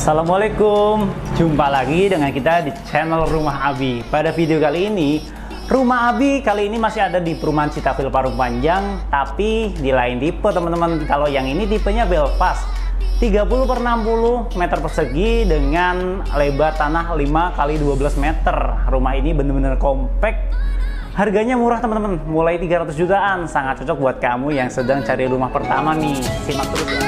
Assalamualaikum, jumpa lagi dengan kita di channel Rumah Abi. Pada video kali ini, Rumah Abi kali ini masih ada di perumahan Citafil Parung Panjang, tapi di lain tipe teman-teman. Kalau yang ini tipenya Belfast 30/60 meter persegi dengan lebar tanah 5x12 meter. Rumah ini bener-bener compact. Harganya murah teman-teman, mulai 300 jutaan. Sangat cocok buat kamu yang sedang cari rumah pertama nih. Simak terus ya.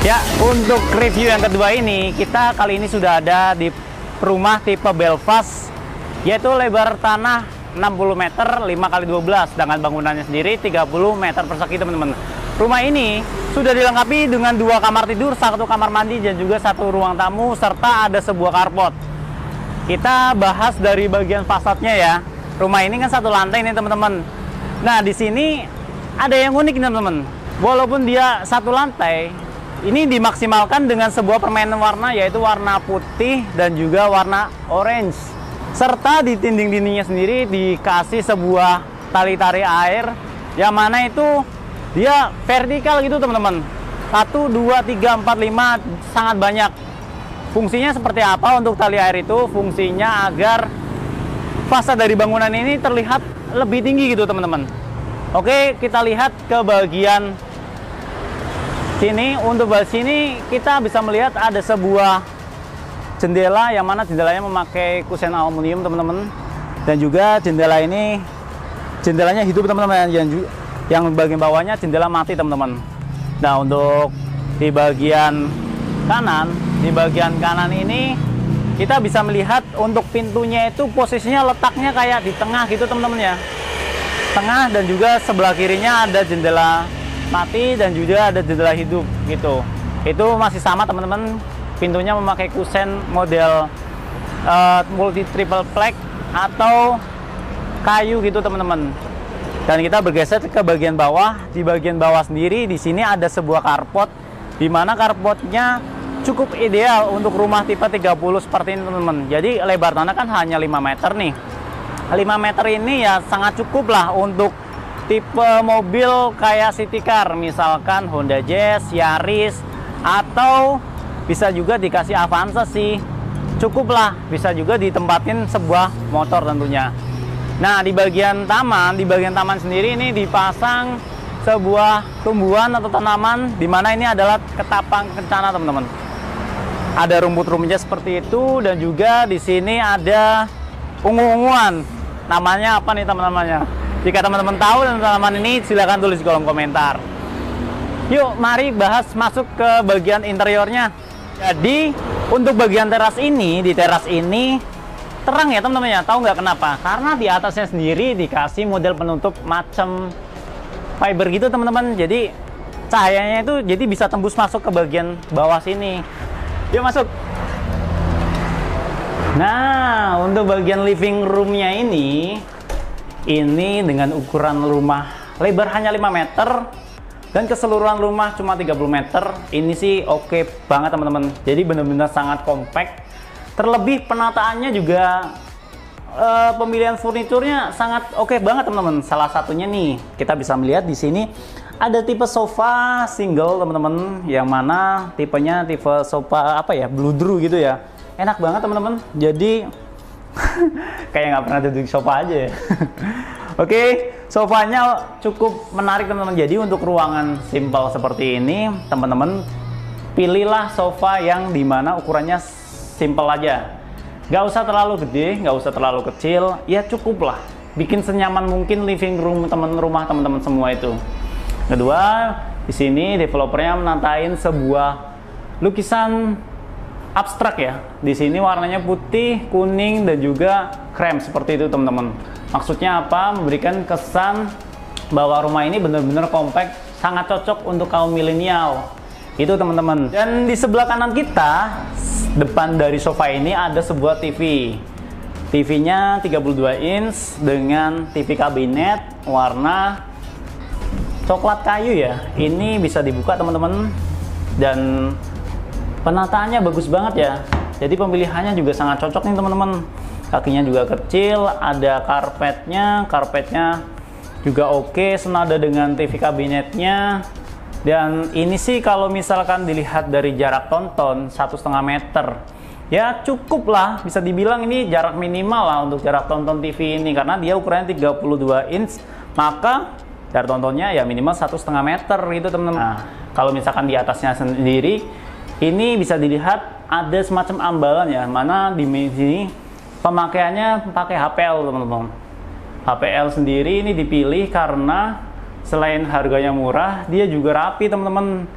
Ya, untuk review yang kedua ini, kita kali ini sudah ada di rumah tipe Belfast, yaitu lebar tanah 60 meter 5x12, dengan bangunannya sendiri 30 meter persegi teman-teman. Rumah ini sudah dilengkapi dengan 2 kamar tidur, 1 kamar mandi, dan juga 1 ruang tamu, serta ada sebuah carport. Kita bahas dari bagian fasadnya ya. Rumah ini kan 1 lantai nih teman-teman. Nah, di sini ada yang unik teman-teman. Walaupun dia 1 lantai, ini dimaksimalkan dengan sebuah permainan warna, yaitu warna putih dan juga warna orange. Serta di dinding-dindingnya sendiri dikasih sebuah tali tarik air, yang mana itu dia vertikal gitu teman-teman. 1, 2, 3, 4, 5, sangat banyak. Fungsinya seperti apa untuk tali air itu? Fungsinya agar fasad dari bangunan ini terlihat lebih tinggi gitu teman-teman. Oke, kita lihat ke bagian sini. Untuk bagian sini kita bisa melihat ada sebuah jendela, yang mana jendelanya memakai kusen aluminium teman-teman, dan juga jendela ini jendelanya hidup teman-teman, yang bagian bawahnya jendela mati teman-teman. Nah, untuk di bagian kanan ini kita bisa melihat untuk pintunya itu posisinya letaknya kayak di tengah gitu teman-teman ya, tengah, dan juga sebelah kirinya ada jendela mati dan juga ada jendela hidup gitu. Itu masih sama teman-teman, pintunya memakai kusen model multi triple plate atau kayu gitu teman-teman. Dan kita bergeser ke bagian bawah. Di bagian bawah sendiri di sini ada sebuah carport, di mana carportnya cukup ideal untuk rumah tipe 30 seperti ini teman-teman. Jadi lebar tanah kan hanya 5 meter nih. 5 meter ini ya sangat cukup lah untuk tipe mobil kayak city car, misalkan Honda Jazz, Yaris, atau bisa juga dikasih Avanza sih. Cukup lah, bisa juga ditempatin sebuah motor tentunya. Nah, di bagian taman sendiri ini dipasang sebuah tumbuhan atau tanaman, di mana ini adalah ketapang kencana teman-teman. Ada rumput-rumputnya seperti itu, dan juga di sini ada ungu-unguan. Namanya apa nih teman-temannya? Jika teman-teman tahu dan tanaman ini, silahkan tulis di kolom komentar. Yuk, mari bahas masuk ke bagian interiornya. Jadi, untuk bagian teras ini, di teras ini terang ya teman-teman ya. Tahu nggak kenapa? Karena di atasnya sendiri dikasih model penutup macam fiber gitu teman-teman. Jadi, cahayanya itu jadi bisa tembus masuk ke bagian bawah sini. Yuk masuk. Nah, untuk bagian living roomnya ini dengan ukuran rumah lebar hanya 5 meter dan keseluruhan rumah cuma 30 meter. Ini sih oke banget teman-teman. Jadi benar-benar sangat compact. Terlebih penataannya juga, pemilihan furniturnya sangat oke banget teman-teman. Salah satunya nih, kita bisa melihat di sini ada tipe sofa single teman-teman, yang mana tipenya tipe sofa apa ya, bludru gitu ya. Enak banget teman-teman. Jadi kayak nggak pernah duduk sofa aja ya. Oke, sofanya cukup menarik teman-teman. Jadi untuk ruangan simple seperti ini, teman-teman pilihlah sofa yang dimana ukurannya simple aja. Nggak usah terlalu gede, nggak usah terlalu kecil, ya cukup lah. Bikin senyaman mungkin living room rumah teman-teman semua itu. Kedua, di sini developernya menatain sebuah lukisan abstrak ya. Di sini warnanya putih, kuning, dan juga krem seperti itu teman-teman. Maksudnya apa? Memberikan kesan bahwa rumah ini benar-benar compact, sangat cocok untuk kaum milenial. Itu teman-teman. Dan di sebelah kanan kita, depan dari sofa ini ada sebuah TV. TV-nya 32 inch dengan TV kabinet warna coklat kayu ya. Ini bisa dibuka teman-teman, dan penataannya bagus banget ya. Jadi pemilihannya juga sangat cocok nih teman-teman. Kakinya juga kecil, ada karpetnya juga oke, senada dengan TV kabinetnya. Dan ini sih kalau misalkan dilihat dari jarak tonton 1,5 meter, ya cukup lah, bisa dibilang ini jarak minimal lah untuk jarak tonton TV ini, karena dia ukurannya 32 inch, maka jarak tontonnya ya minimal 1,5 meter gitu teman-teman. Nah, kalau misalkan di atasnya sendiri, ini bisa dilihat ada semacam ambalan ya, mana di sini pemakaiannya pakai HPL teman-teman. HPL sendiri ini dipilih karena selain harganya murah, dia juga rapi teman-teman.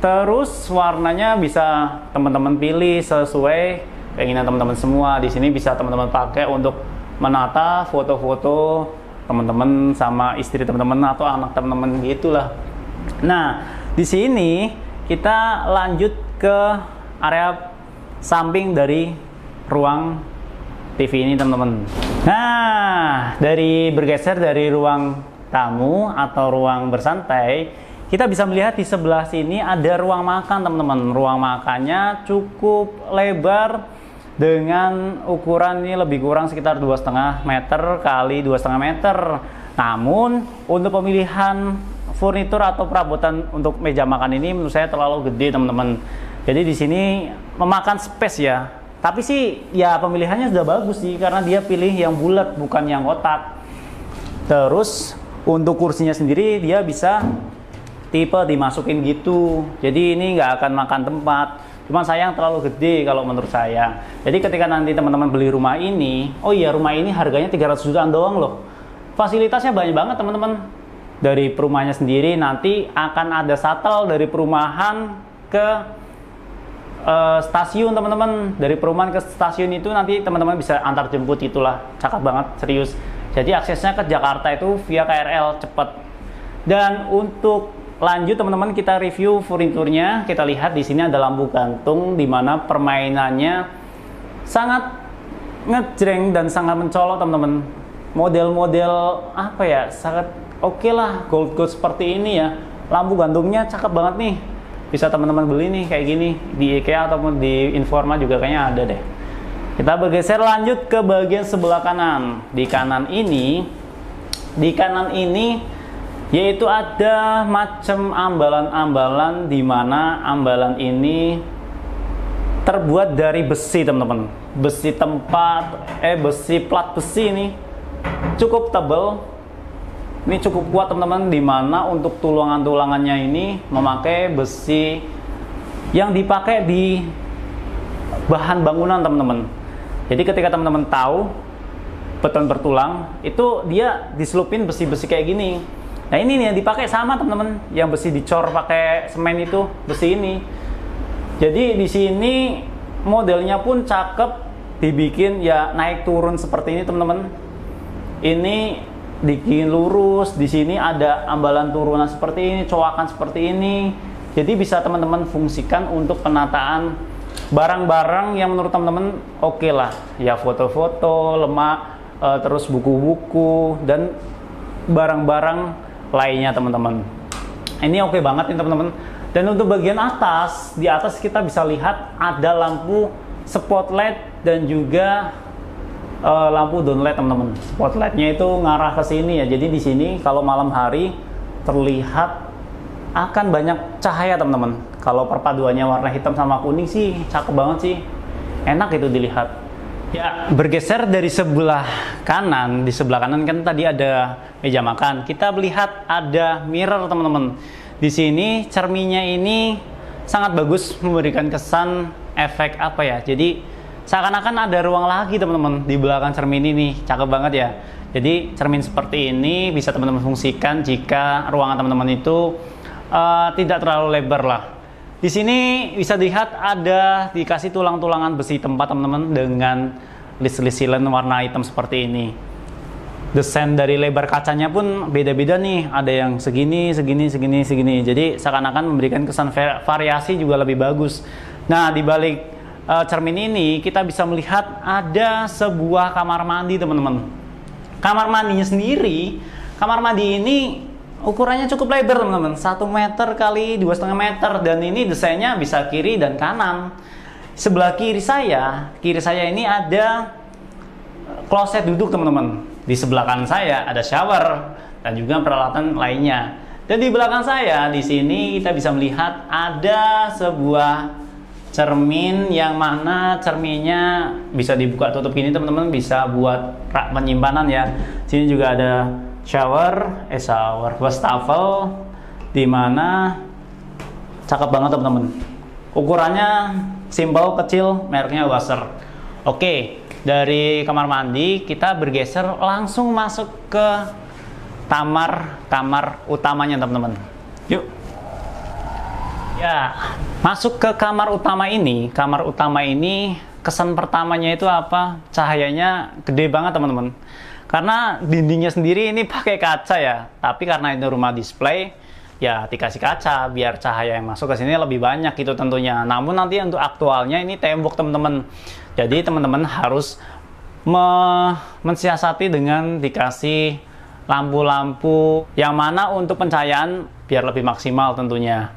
Terus warnanya bisa teman-teman pilih sesuai keinginan teman-teman semua. Di sini bisa teman-teman pakai untuk menata foto-foto teman-teman sama istri teman-teman atau anak teman-teman gitulah. Nah, di sini kita lanjut ke area samping dari ruang TV ini teman-teman. Nah, bergeser dari ruang tamu atau ruang bersantai, kita bisa melihat di sebelah sini ada ruang makan teman-teman. Ruang makannya cukup lebar dengan ukuran ini lebih kurang sekitar 2,5 meter kali 2,5 meter. Namun untuk pemilihan furnitur atau perabotan untuk meja makan ini menurut saya terlalu gede teman-teman. Jadi di sini memakan space ya. Tapi sih ya pemilihannya sudah bagus sih, karena dia pilih yang bulat bukan yang kotak. Terus untuk kursinya sendiri dia bisa tipe dimasukin gitu, jadi ini nggak akan makan tempat. Cuman sayang terlalu gede kalau menurut saya. Jadi ketika nanti teman-teman beli rumah ini, oh iya, rumah ini harganya 300 jutaan doang loh. Fasilitasnya banyak banget teman-teman. Dari perumahannya sendiri nanti akan ada shuttle dari perumahan ke stasiun teman-teman. Dari perumahan ke stasiun itu nanti teman-teman bisa antar jemput, itulah cakep banget serius. Jadi aksesnya ke Jakarta itu via KRL cepat. Dan untuk lanjut teman-teman, kita review furniturnya. Kita lihat di sini ada lampu gantung di mana permainannya sangat ngejreng dan sangat mencolok teman-teman. Model-model apa ya, sangat oke lah, gold seperti ini ya. Lampu gantungnya cakep banget nih. Bisa teman-teman beli nih kayak gini di IKEA ataupun di Informa juga kayaknya ada deh. Kita bergeser lanjut ke bagian sebelah kanan. Di kanan ini yaitu ada macam ambalan-ambalan, di mana ambalan ini terbuat dari besi teman-teman. Besi plat besi ini cukup tebal. Ini cukup kuat teman-teman, di mana untuk tulangan-tulangannya ini memakai besi yang dipakai di bahan bangunan teman-teman. Jadi ketika teman-teman tahu beton bertulang, itu dia diselupin besi-besi kayak gini. Nah ini nih yang dipakai sama teman-teman, yang besi dicor pakai semen itu, besi ini. Jadi di sini modelnya pun cakep, dibikin ya naik turun seperti ini teman-teman. Ini dibikin lurus, di sini ada ambalan turunan seperti ini, coakan seperti ini. Jadi bisa teman-teman fungsikan untuk penataan barang-barang yang menurut teman-teman oke lah. Ya foto-foto, lemak, terus buku-buku dan barang-barang lainnya teman-teman. Ini oke banget nih teman-teman. Dan untuk bagian atas, di atas kita bisa lihat ada lampu spotlight dan juga lampu downlight teman-teman. Spotlightnya itu ngarah ke sini ya. Jadi di sini kalau malam hari terlihat akan banyak cahaya teman-teman. Kalau perpaduannya warna hitam sama kuning sih cakep banget sih. Enak itu dilihat. Ya, bergeser dari sebelah kanan, di sebelah kanan kan tadi ada meja makan. Kita melihat ada mirror teman-teman. Di sini cerminnya ini sangat bagus, memberikan kesan efek apa ya. Jadi seakan-akan ada ruang lagi teman-teman di belakang cermin ini. Cakep banget ya. Jadi cermin seperti ini bisa teman-teman fungsikan jika ruangan teman-teman itu tidak terlalu lebar lah. Di sini bisa dilihat ada dikasih tulang-tulangan besi tempat teman-teman dengan list-list silen warna hitam seperti ini. Desain dari lebar kacanya pun beda-beda nih, ada yang segini, segini, segini. Jadi seakan-akan memberikan kesan variasi juga lebih bagus. Nah, di balik cermin ini kita bisa melihat ada sebuah kamar mandi teman-teman. Kamar mandinya sendiri, kamar mandi ini ukurannya cukup lebar teman-teman, 1 meter kali 2,5 meter, dan ini desainnya bisa kiri dan kanan. Sebelah kiri saya ini ada kloset duduk teman-teman. Di sebelah kanan saya ada shower dan juga peralatan lainnya. Dan di belakang saya di sini kita bisa melihat ada sebuah cermin, yang mana cerminnya bisa dibuka tutup gini teman-teman, bisa buat rak penyimpanan ya. Sini juga ada shower wastafel, dimana cakep banget teman-teman. Ukurannya simple, kecil, mereknya Wasser. Oke, dari kamar mandi kita bergeser langsung masuk ke kamar utamanya teman-teman. Yuk. Ya, masuk ke kamar utama ini. Kamar utama ini kesan pertamanya itu apa? Cahayanya gede banget teman-teman. Karena dindingnya sendiri ini pakai kaca ya, tapi karena itu rumah display, ya dikasih kaca biar cahaya yang masuk ke sini lebih banyak gitu tentunya. Namun nanti untuk aktualnya ini tembok teman-teman. Jadi teman-teman harus mensiasati dengan dikasih lampu-lampu yang mana untuk pencahayaan biar lebih maksimal tentunya.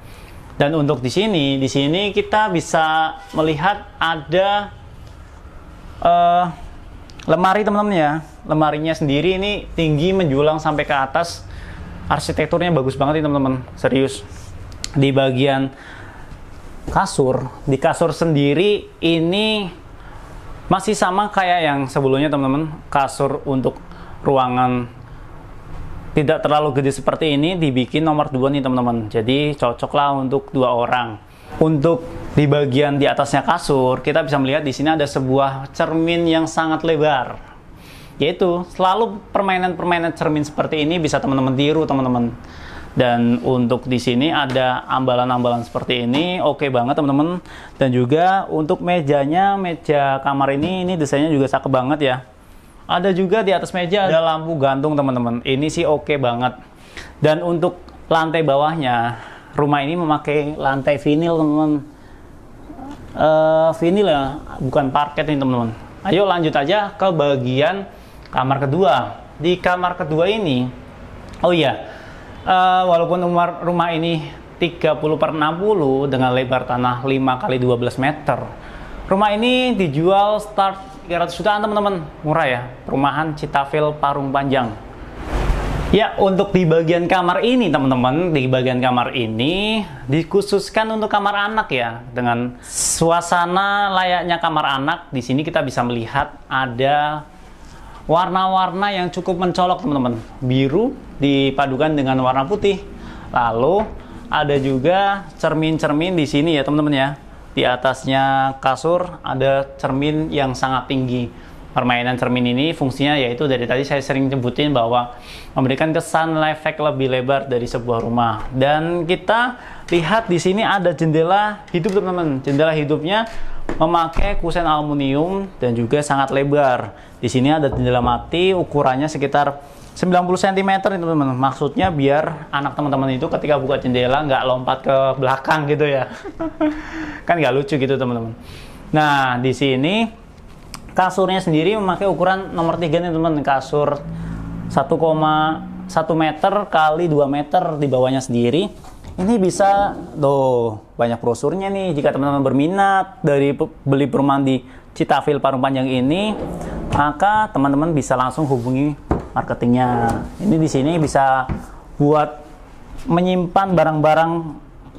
Dan untuk di sini kita bisa melihat ada lemari teman-teman ya. Lemarinya sendiri ini tinggi menjulang sampai ke atas. Arsitekturnya bagus banget ini teman-teman, serius. Di bagian kasur, di kasur sendiri ini masih sama kayak yang sebelumnya teman-teman. Kasur untuk ruangan tidak terlalu gede seperti ini dibikin nomor 2 nih teman-teman. Jadi cocoklah untuk 2 orang. Untuk di bagian di atasnya kasur, kita bisa melihat di sini ada sebuah cermin yang sangat lebar. Yaitu selalu permainan-permainan cermin seperti ini bisa teman-teman tiru teman-teman. Dan untuk di sini ada ambalan-ambalan seperti ini, oke banget teman-teman. Dan juga untuk mejanya, meja kamar ini desainnya juga cakep banget ya. Ada juga di atas meja ada lampu gantung teman-teman. Ini sih oke banget. Dan untuk lantai bawahnya, rumah ini memakai lantai vinil teman-teman. Vinil ya, bukan parket nih teman-teman. Ayo lanjut aja ke bagian kamar kedua. Di kamar kedua ini, oh iya, walaupun rumah ini 30/60 dengan lebar tanah 5 kali 12 meter, rumah ini dijual start 300 jutaan teman-teman. Murah ya, perumahan Citafil Parung Panjang. Ya, untuk di bagian kamar ini teman-teman, di bagian kamar ini dikhususkan untuk kamar anak ya, dengan suasana layaknya kamar anak. Di sini kita bisa melihat ada warna-warna yang cukup mencolok teman-teman. Biru dipadukan dengan warna putih. Lalu ada juga cermin-cermin di sini ya teman-teman ya. Di atasnya kasur ada cermin yang sangat tinggi. Permainan cermin ini fungsinya yaitu dari tadi saya sering sebutin bahwa memberikan kesan efek lebih lebar dari sebuah rumah. Dan kita lihat di sini ada jendela hidup teman-teman. Jendela hidupnya memakai kusen aluminium dan juga sangat lebar. Di sini ada jendela mati, ukurannya sekitar 90 cm teman-teman. Maksudnya biar anak teman-teman itu ketika buka jendela nggak lompat ke belakang gitu ya. Kan nggak lucu gitu teman-teman. Nah, di sini kasurnya sendiri memakai ukuran nomor 3 nih teman-teman. Kasur 1,1 meter kali 2 meter di bawahnya sendiri. Ini bisa, banyak brosurnya nih. Jika teman-teman berminat dari beli perumahan di Citafil Parung Panjang ini, maka teman-teman bisa langsung hubungi marketingnya. Ini di sini bisa buat menyimpan barang-barang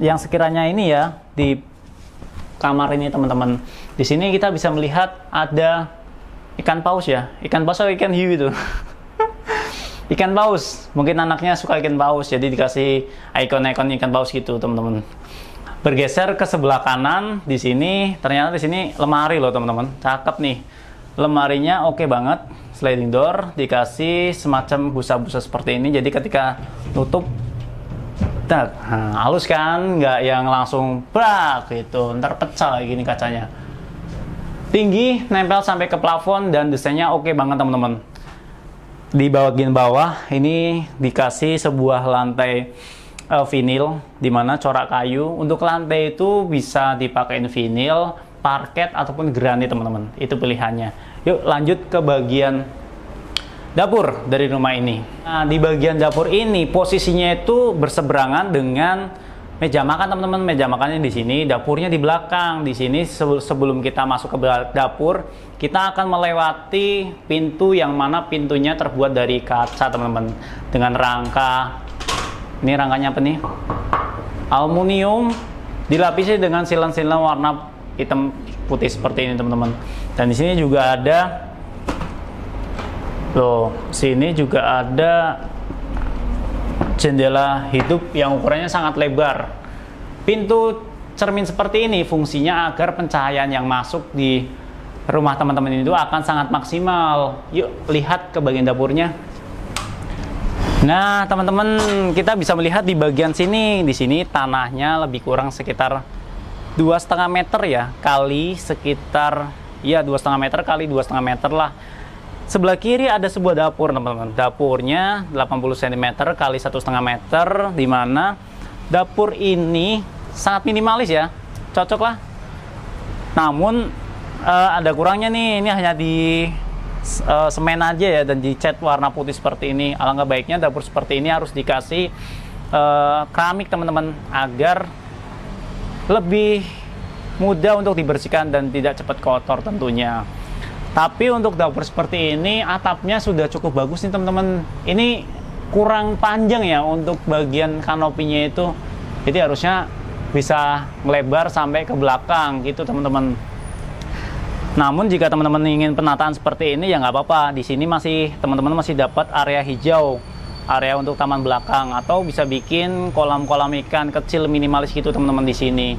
yang sekiranya ini ya di kamar ini teman-teman. Di sini kita bisa melihat ada ikan paus ya, ikan paus atau ikan hiu itu. Ikan paus, mungkin anaknya suka ikan paus, jadi dikasih ikon-ikon ikan paus gitu teman-teman. Bergeser ke sebelah kanan, di sini ternyata di sini lemari loh teman-teman, cakep nih. Lemarinya oke banget, sliding door, dikasih semacam busa-busa seperti ini, jadi ketika tutup, halus kan, nggak yang langsung brak gitu, ntar pecah kayak gini kacanya. Tinggi, nempel sampai ke plafon dan desainnya oke banget teman-teman. Di bagian bawah ini dikasih sebuah lantai vinil, dimana corak kayu. Untuk lantai itu bisa dipakai vinil, parket ataupun granit teman-teman. Itu pilihannya. Yuk lanjut ke bagian dapur dari rumah ini. Nah, di bagian dapur ini posisinya itu berseberangan dengan meja makan teman-teman. Meja makannya di sini, dapurnya di belakang. Di sini sebelum kita masuk ke dapur, kita akan melewati pintu yang mana pintunya terbuat dari kaca teman-teman. Dengan rangka, ini rangkanya apa nih? Aluminium, dilapisi dengan silang-silang warna hitam putih seperti ini teman-teman. Dan di sini juga ada, loh, sini juga ada jendela hidup yang ukurannya sangat lebar. Pintu cermin seperti ini fungsinya agar pencahayaan yang masuk di rumah teman-teman itu akan sangat maksimal. Yuk lihat ke bagian dapurnya. Nah teman-teman, kita bisa melihat di bagian sini. Di sini tanahnya lebih kurang sekitar 2,5 meter ya, kali sekitar ya 2,5 meter kali 2,5 meter lah. Sebelah kiri ada sebuah dapur teman-teman. Dapurnya 80 cm kali 1,5 meter, dimana dapur ini sangat minimalis ya, cocok lah. Namun ada kurangnya nih, ini hanya di semen aja ya, dan dicat warna putih seperti ini. Alangkah baiknya dapur seperti ini harus dikasih keramik teman-teman, agar lebih mudah untuk dibersihkan dan tidak cepat kotor tentunya. Tapi untuk dapur seperti ini atapnya sudah cukup bagus nih teman-teman. Ini kurang panjang ya untuk bagian kanopinya itu, jadi harusnya bisa melebar sampai ke belakang gitu teman-teman. Namun jika teman-teman ingin penataan seperti ini ya nggak apa-apa. Di sini masih teman-teman masih dapat area hijau, area untuk taman belakang, atau bisa bikin kolam-kolam ikan kecil minimalis gitu teman-teman di sini.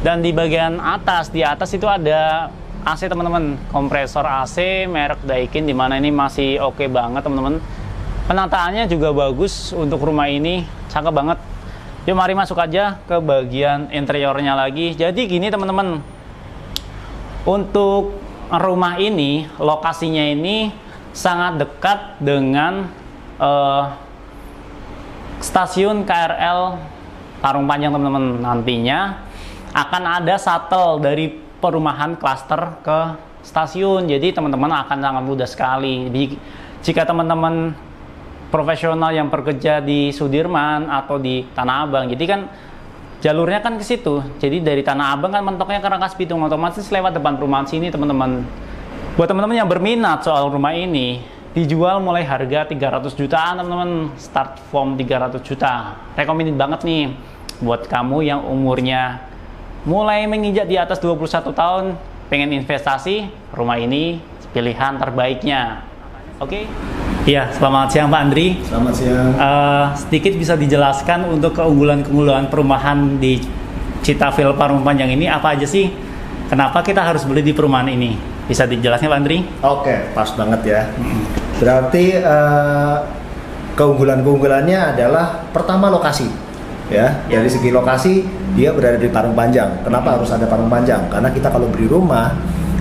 Dan di bagian atas, di atas itu ada AC teman-teman, kompresor AC merek Daikin, dimana ini masih oke banget teman-teman. Penataannya juga bagus untuk rumah ini, cakep banget. Yuk mari masuk aja ke bagian interiornya lagi. Jadi gini teman-teman. Untuk rumah ini, lokasinya ini sangat dekat dengan stasiun KRL Parung Panjang teman-teman. Nantinya akan ada shuttle dari perumahan klaster ke stasiun. Jadi teman-teman akan sangat mudah sekali. Jika teman-teman profesional yang bekerja di Sudirman atau di Tanah Abang, jadi kan jalurnya kan ke situ. Jadi dari Tanah Abang kan mentoknya ke Rangkas Bitung, otomatis lewat depan perumahan sini teman-teman. Buat teman-teman yang berminat soal rumah ini, dijual mulai harga 300 jutaan teman-teman, start from 300 juta. Recommended banget nih buat kamu yang umurnya mulai menginjak di atas 21 tahun, pengen investasi, rumah ini pilihan terbaiknya. Oke? Iya, selamat siang Pak Andri. Selamat siang. Sedikit bisa dijelaskan untuk keunggulan-keunggulan perumahan di Citafil Parung Panjang ini apa aja sih? Kenapa kita harus beli di perumahan ini? Bisa dijelaskan Pak Andri? Oke, pas banget ya. Berarti keunggulan-keunggulannya adalah pertama lokasi. Ya, dari segi lokasi dia berada di Parung Panjang. Kenapa harus ada Parung Panjang? Karena kita kalau beli rumah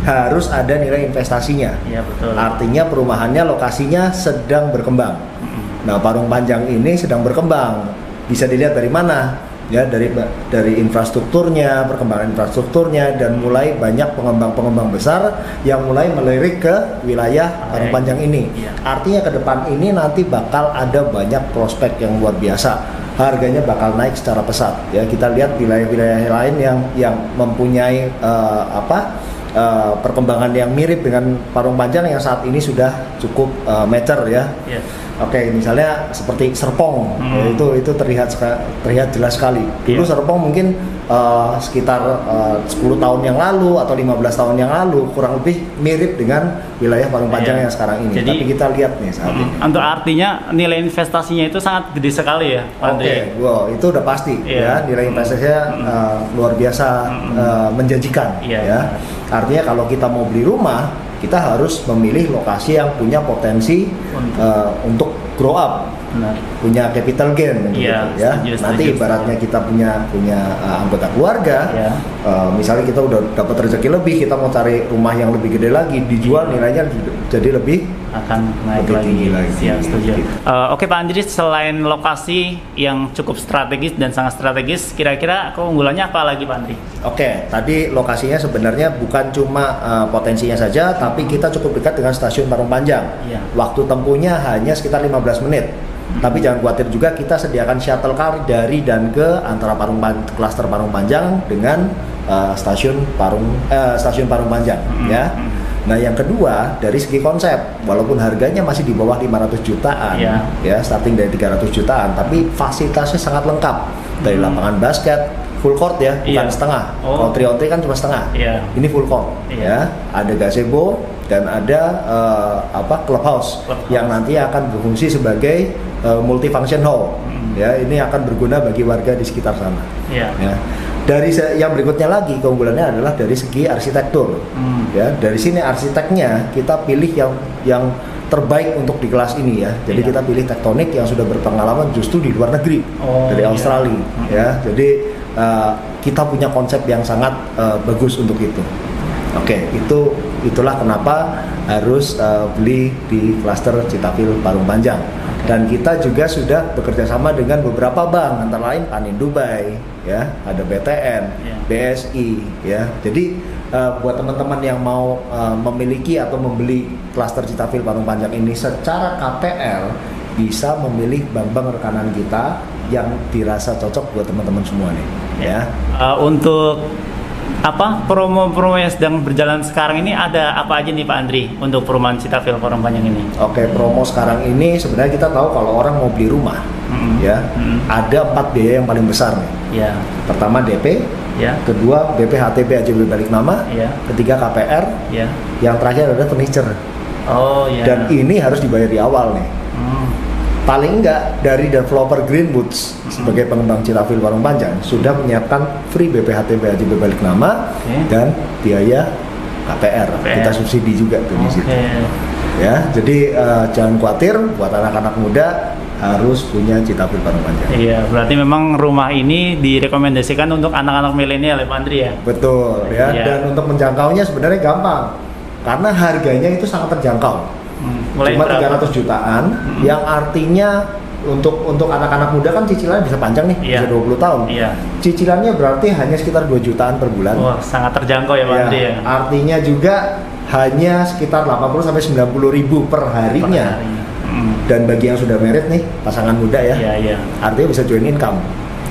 harus ada nilai investasinya. Iya, betul. Artinya perumahannya, lokasinya sedang berkembang. Nah, Parung Panjang ini sedang berkembang. Bisa dilihat dari mana? Ya, dari infrastrukturnya, perkembangan infrastrukturnya, dan mulai banyak pengembang-pengembang besar yang mulai melirik ke wilayah Parung Panjang ini. Iya. Artinya ke depan ini nanti bakal ada banyak prospek yang luar biasa. Harganya bakal naik secara pesat. Ya, kita lihat wilayah-wilayah lain yang mempunyai perkembangan yang mirip dengan Parung Panjang yang saat ini sudah cukup mature ya. Yeah. Oke, misalnya seperti Serpong, ya, itu terlihat jelas sekali. Dulu Serpong mungkin sekitar 10 tahun yang lalu atau 15 tahun yang lalu kurang lebih mirip dengan wilayah Parung Panjang yang sekarang ini. Jadi, tapi kita lihat nih saat ini. Untuk artinya nilai investasinya itu sangat gede sekali ya, Pak Andri. Oke, wow, itu udah pasti ya, nilai investasinya luar biasa menjanjikan ya. Artinya kalau kita mau beli rumah, kita harus memilih lokasi yang punya potensi untuk grow up, punya capital gain, gitu, ya. Nanti ibaratnya kita punya anggota keluarga, misalnya kita udah dapat rezeki lebih, kita mau cari rumah yang lebih gede lagi, dijual nilainya jadi lebih akan naik lagi. Siap, setuju. Oke Pak Andri, selain lokasi yang cukup strategis dan sangat strategis, kira-kira keunggulannya apa lagi Pak Andri? Oke, tadi lokasinya sebenarnya bukan cuma potensinya saja, tapi kita cukup dekat dengan stasiun Parung Panjang. Iya. Waktu tempuhnya hanya sekitar 15 menit. Tapi jangan khawatir juga, kita sediakan shuttle car dari dan ke antara klaster Parung Panjang dengan stasiun Parung Panjang ya. Nah, yang kedua dari segi konsep, walaupun harganya masih di bawah 500 jutaan ya, starting dari 300 jutaan, tapi fasilitasnya sangat lengkap. Dari lapangan basket full court ya, bukan setengah. Kalau tri-on-tri kan cuma setengah. Ini full court ya. Ada gazebo dan ada clubhouse yang nanti akan berfungsi sebagai multifunction hall. Ya, ini akan berguna bagi warga di sekitar sana. Ya. Dari yang berikutnya lagi, keunggulannya adalah dari segi arsitektur. Ya, dari sini arsiteknya kita pilih yang terbaik untuk di kelas ini ya. Jadi kita pilih Tektonik yang sudah berpengalaman justru di luar negeri, dari Australia. Ya, jadi kita punya konsep yang sangat bagus untuk itu. Oke, itulah kenapa harus beli di klaster Citafil Parung Panjang. Dan kita juga sudah bekerja sama dengan beberapa bank, antara lain Panin Dubai, ya, ada BTN, BSI, ya. Jadi buat teman-teman yang mau memiliki atau membeli klaster Citafil Parung Panjang ini secara KPR, bisa memilih bank-bank rekanan kita yang dirasa cocok buat teman-teman semua nih, ya. Untuk promo-promo yang sedang berjalan sekarang ini ada apa aja nih Pak Andri untuk perumahan Citafil Parung Panjang ini? Oke, promo sekarang ini sebenarnya kita tahu kalau orang mau beli rumah, ya, ada 4 biaya yang paling besar nih. Pertama DP, kedua BPHTB AJB balik nama, ketiga KPR, yang terakhir ada furniture. Dan ini harus dibayar di awal nih. Paling enggak dari developer Greenwoods sebagai pengembang Citafil Parung Panjang sudah menyiapkan free BPHTB AJB balik nama dan biaya KPR. Kita subsidi juga tuh di situ. Ya, jadi jangan khawatir, buat anak-anak muda harus punya Citafil Parung Panjang. Iya, berarti memang rumah ini direkomendasikan untuk anak-anak milenial ya Pak Andri ya? Betul ya, dan untuk menjangkaunya sebenarnya gampang karena harganya itu sangat terjangkau. Cuma 300 jutaan, yang artinya untuk anak-anak muda kan cicilannya bisa panjang nih, bisa 20 tahun. Cicilannya berarti hanya sekitar 2 jutaan per bulan. Wah, sangat terjangkau ya Pak Andri ya. Artinya juga hanya sekitar 80 sampai 90 ribu per harinya. Dan bagi yang sudah married nih, pasangan muda ya, artinya bisa join income.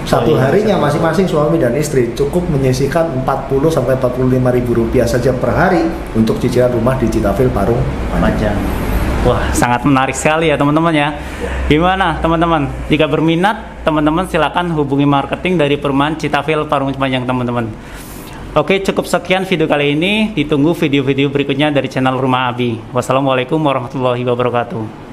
Satu harinya masing-masing suami dan istri cukup menyisihkan 40 sampai 45 ribu rupiah saja per hari untuk cicilan rumah di Citafil Parung Panjang. Wah, sangat menarik sekali ya teman-teman ya. Gimana teman-teman? Jika berminat, teman-teman silakan hubungi marketing dari perumahan Citafil Parung Panjang teman-teman. Oke, cukup sekian video kali ini. Ditunggu video-video berikutnya dari channel Rumah Abi. Wassalamualaikum warahmatullahi wabarakatuh.